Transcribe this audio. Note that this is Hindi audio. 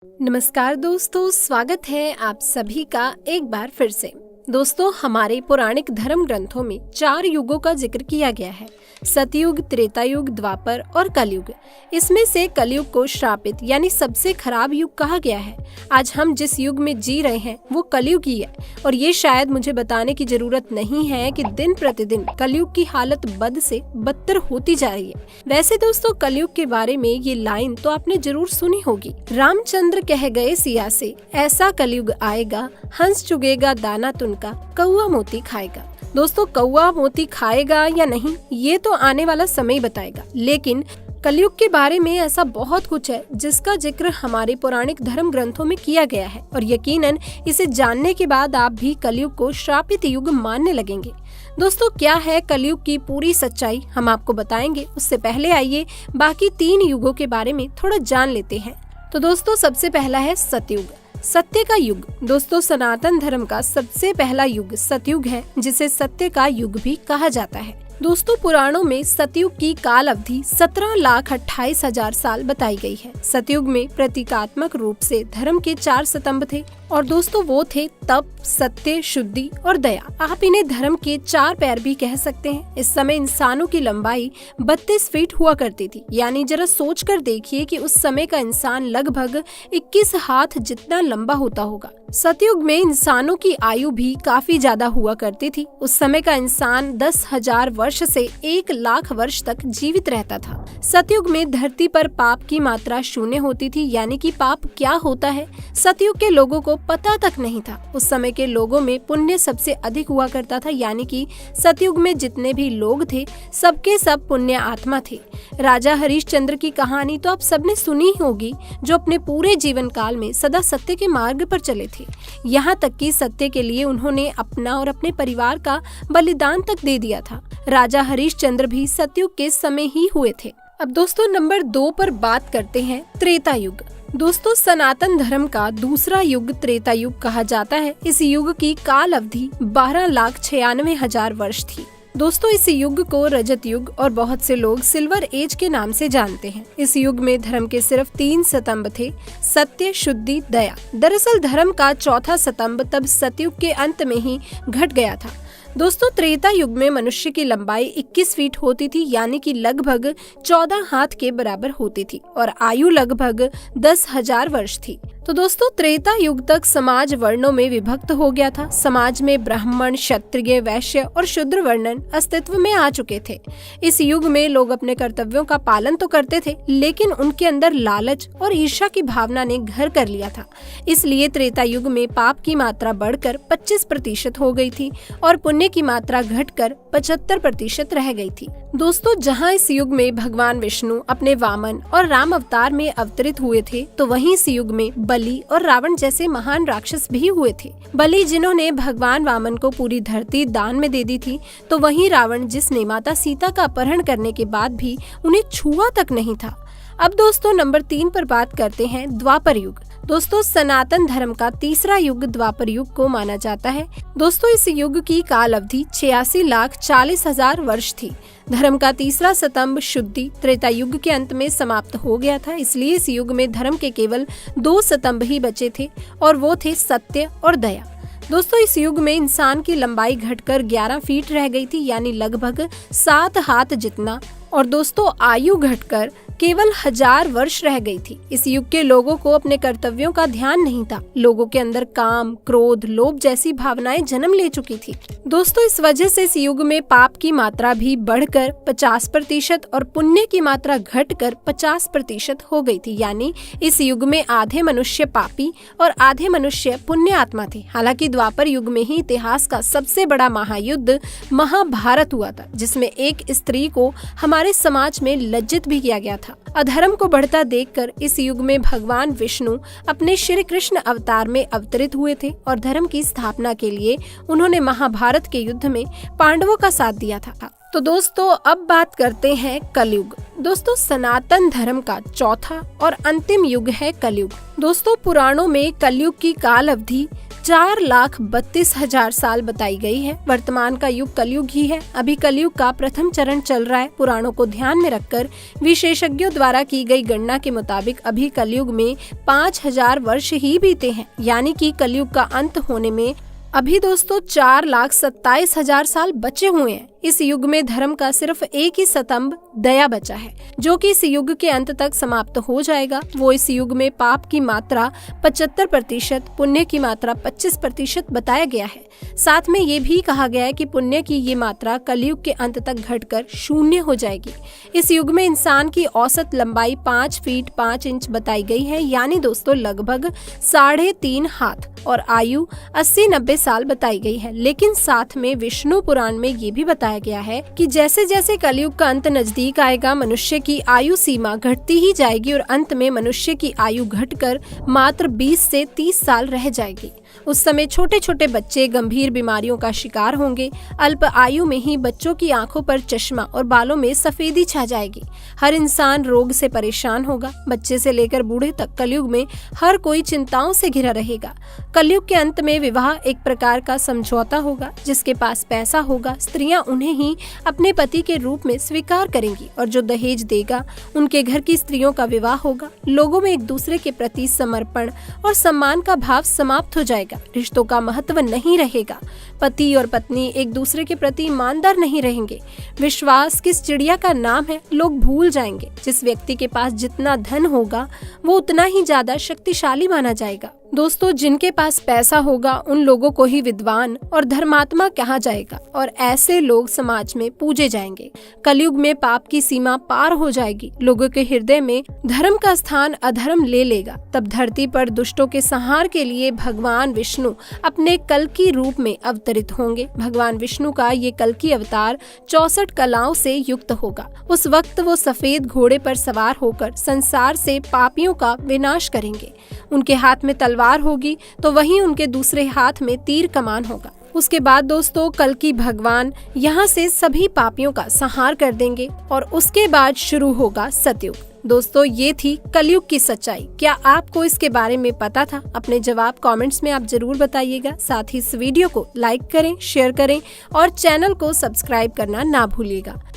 नमस्कार दोस्तों, स्वागत है आप सभी का एक बार फिर से। दोस्तों, हमारे पौराणिक धर्म ग्रंथों में 4 युगों का जिक्र किया गया है। सतयुग, त्रेता युग, द्वापर और कलयुग। इसमें से कलयुग को श्रापित यानी सबसे खराब युग कहा गया है। आज हम जिस युग में जी रहे हैं वो कलयुग ही है और ये शायद मुझे बताने की जरूरत नहीं है कि दिन प्रतिदिन कलयुग की हालत बद से बदतर होती जा रही है। वैसे दोस्तों, कलयुग के बारे में ये लाइन तो आपने जरूर सुनी होगी। रामचंद्र कह गए सिया से, ऐसा कलयुग आएगा, हंस चुगेगा दाना तुनका, कौआ मोती खाएगा। दोस्तों, कौआ मोती खाएगा या नहीं ये तो आने वाला समय बताएगा, लेकिन कलयुग के बारे में ऐसा बहुत कुछ है जिसका जिक्र हमारे पौराणिक धर्म ग्रंथों में किया गया है और यकीनन इसे जानने के बाद आप भी कलयुग को श्रापित युग मानने लगेंगे। दोस्तों, क्या है कलयुग की पूरी सच्चाई हम आपको बताएंगे। उससे पहले आइए बाकी 3 युगों के बारे में थोड़ा जान लेते हैं। तो दोस्तों, सबसे पहला है सतयुग, सत्य का युग। दोस्तों, सनातन धर्म का सबसे पहला युग सतयुग है, जिसे सत्य का युग भी कहा जाता है। दोस्तों, पुराणों में सतयुग की काल अवधि 17,28,000 साल बताई गई है। सतयुग में प्रतीकात्मक रूप से धर्म के 4 स्तंभ थे और दोस्तों वो थे तप, सत्य, शुद्धि और दया। आप इन्हें धर्म के 4 पैर भी कह सकते हैं। इस समय इंसानों की लंबाई 32 फीट हुआ करती थी, यानी जरा सोच कर देखिए कि उस समय का इंसान लगभग 21 हाथ जितना लंबा होता होगा। सतयुग में इंसानों की आयु भी काफी ज्यादा हुआ करती थी। उस समय का इंसान 10,000 वर्ष से 1,00,000 वर्ष तक जीवित रहता था। सतयुग में धरती पर पाप की मात्रा 0 होती थी, यानी कि पाप क्या होता है सतयुग के लोगों को पता तक नहीं था। उस समय के लोगों में पुण्य सबसे अधिक हुआ करता था, यानी कि सतयुग में जितने भी लोग थे सबके सब पुण्य आत्मा थे। राजा हरिश्चंद्र की कहानी तो आप सबने सुनी होगी, जो अपने पूरे जीवन काल में सदा सत्य के मार्ग पर चले थे। यहाँ तक कि सत्य के लिए उन्होंने अपना और अपने परिवार का बलिदान तक दे दिया था। राजा हरिश्चंद्र भी सतयुग के समय ही हुए थे। अब दोस्तों, नंबर 2 पर बात करते हैं त्रेता युग। दोस्तों, सनातन धर्म का दूसरा युग त्रेता युग कहा जाता है। इस युग की काल अवधि 12,96,000 वर्ष थी। दोस्तों, इस युग को रजत युग और बहुत से लोग सिल्वर एज के नाम से जानते हैं। इस युग में धर्म के सिर्फ 3 स्तंभ थे, सत्य, शुद्धि, दया। दरअसल धर्म का चौथा स्तंभ तब सतयुग के अंत में ही घट गया था। दोस्तों, त्रेता युग में मनुष्य की लंबाई 21 फीट होती थी, यानी कि लगभग 14 हाथ के बराबर होती थी और आयु लगभग 10,000 वर्ष थी। तो दोस्तों, त्रेता युग तक समाज वर्णों में विभक्त हो गया था। समाज में ब्राह्मण, क्षत्रिय, वैश्य और शूद्र वर्णन अस्तित्व में आ चुके थे। इस युग में लोग अपने कर्तव्यों का पालन तो करते थे, लेकिन उनके अंदर लालच और ईर्ष्या की भावना ने घर कर लिया था। इसलिए त्रेता युग में पाप की मात्रा बढ़कर 25% हो गई थी और पुण्य की मात्रा घटकर 75% रह गई थी। दोस्तों, जहाँ इस युग में भगवान विष्णु अपने वामन और राम अवतार में अवतरित हुए थे, तो वहीं इस युग में बलि और रावण जैसे महान राक्षस भी हुए थे। बलि जिन्होंने भगवान वामन को पूरी धरती दान में दे दी थी, तो वहीं रावण जिसने माता सीता का अपहरण करने के बाद भी उन्हें छुआ तक नहीं था। अब दोस्तों, नंबर 3 पर बात करते हैं द्वापर युग। दोस्तों, सनातन धर्म का तीसरा युग द्वापर युग को माना जाता है। दोस्तों, इस युग की काल अवधि 86,40,000 वर्ष थी। धर्म का तीसरा स्तंभ शुद्धि त्रेता युग के अंत में समाप्त हो गया था, इसलिए इस युग में धर्म के केवल 2 स्तंभ ही बचे थे और वो थे सत्य और दया। दोस्तों, इस युग में इंसान की लंबाई घटकर 11 फीट रह गई थी, यानी लगभग 7 हाथ जितना, और दोस्तों आयु घटकर केवल 1000 वर्ष रह गई थी। इस युग के लोगों को अपने कर्तव्यों का ध्यान नहीं था। लोगों के अंदर काम, क्रोध, लोभ जैसी भावनाएं जन्म ले चुकी थी। दोस्तों, इस वजह से इस युग में पाप की मात्रा भी बढ़कर 50% और पुण्य की मात्रा घटकर 50% हो गई थी, यानी इस युग में आधे मनुष्य पापी और आधे मनुष्य पुण्य आत्मा थे। हालांकि द्वापर युग में ही इतिहास का सबसे बड़ा महायुद्ध महाभारत हुआ था, जिसमें एक स्त्री को हमारे समाज में लज्जित भी किया गया था। अधर्म को बढ़ता देखकर इस युग में भगवान विष्णु अपने श्री कृष्ण अवतार में अवतरित हुए थे और धर्म की स्थापना के लिए उन्होंने महाभारत के युद्ध में पांडवों का साथ दिया था। तो दोस्तों, अब बात करते हैं कलयुग। दोस्तों, सनातन धर्म का चौथा और अंतिम युग है कलयुग। दोस्तों, पुराणों में कलयुग की काल अवधि 4,32,000 साल बताई गई है। वर्तमान का युग कलयुग ही है। अभी कलयुग का प्रथम चरण चल रहा है। पुराणों को ध्यान में रखकर विशेषज्ञों द्वारा की गई गणना के मुताबिक अभी कलयुग में 5,000 वर्ष ही बीते हैं, यानी कि कलयुग का अंत होने में अभी दोस्तों 4,27,000 साल बचे हुए हैं। इस युग में धर्म का सिर्फ एक ही स्तंभ दया बचा है, जो कि इस युग के अंत तक समाप्त हो जाएगा। वो इस युग में पाप की मात्रा 75%, पुण्य की मात्रा 25% बताया गया है। साथ में ये भी कहा गया है कि पुण्य की ये मात्रा कलयुग के अंत तक घटकर 0 हो जाएगी। इस युग में इंसान की औसत लंबाई 5 फीट 5 इंच बताई गई है, यानी दोस्तों लगभग 3.5 हाथ, और आयु 80-90 साल बताई गई है। लेकिन साथ में विष्णु पुराण में ये भी बताया गया है कि जैसे जैसे कलयुग का अंत नजदीक आएगा, मनुष्य की आयु सीमा घटती ही जाएगी और अंत में मनुष्य की आयु घटकर मात्र 20 से 30 साल रह जाएगी। उस समय छोटे छोटे बच्चे गंभीर बीमारियों का शिकार होंगे। अल्प आयु में ही बच्चों की आंखों पर चश्मा और बालों में सफेदी छा जाएगी। हर इंसान रोग से परेशान होगा। बच्चे से लेकर बूढ़े तक कलयुग में हर कोई चिंताओं से घिरा रहेगा। कलयुग के अंत में विवाह एक प्रकार का समझौता होगा। जिसके पास पैसा होगा, स्त्रियां उन्हें ही अपने पति के रूप में स्वीकार करेंगी और जो दहेज देगा उनके घर की स्त्रियों का विवाह होगा। लोगों में एक दूसरे के प्रति समर्पण और सम्मान का भाव समाप्त हो जाएगा। रिश्तों का महत्व नहीं रहेगा। पति और पत्नी एक दूसरे के प्रति ईमानदार नहीं रहेंगे। विश्वास किस चिड़िया का नाम है लोग भूल जाएंगे। जिस व्यक्ति के पास जितना धन होगा वो उतना ही ज्यादा शक्तिशाली माना जाएगा। दोस्तों, जिनके पास पैसा होगा उन लोगों को ही विद्वान और धर्मात्मा कहा जाएगा और ऐसे लोग समाज में पूजे जाएंगे। कलयुग में पाप की सीमा पार हो जाएगी। लोगों के हृदय में धर्म का स्थान अधर्म ले लेगा। तब धरती पर दुष्टों के संहार के लिए भगवान विष्णु अपने कल्कि रूप में अवतरित होंगे। भगवान विष्णु का ये कल्कि अवतार 64 कलाओं से युक्त होगा। उस वक्त वो सफेद घोड़े पर सवार होकर संसार से पापियों का विनाश करेंगे। उनके हाथ में तलवार होगी तो वहीं उनके दूसरे हाथ में तीर कमान होगा। उसके बाद दोस्तों कल्कि भगवान यहाँ से सभी पापियों का संहार कर देंगे और उसके बाद शुरू होगा सतयुग। दोस्तों, ये थी कलयुग की सच्चाई। क्या आपको इसके बारे में पता था? अपने जवाब कमेंट्स में आप जरूर बताइएगा। साथ ही इस वीडियो को लाइक करें, शेयर करें और चैनल को सब्सक्राइब करना ना भूलिएगा।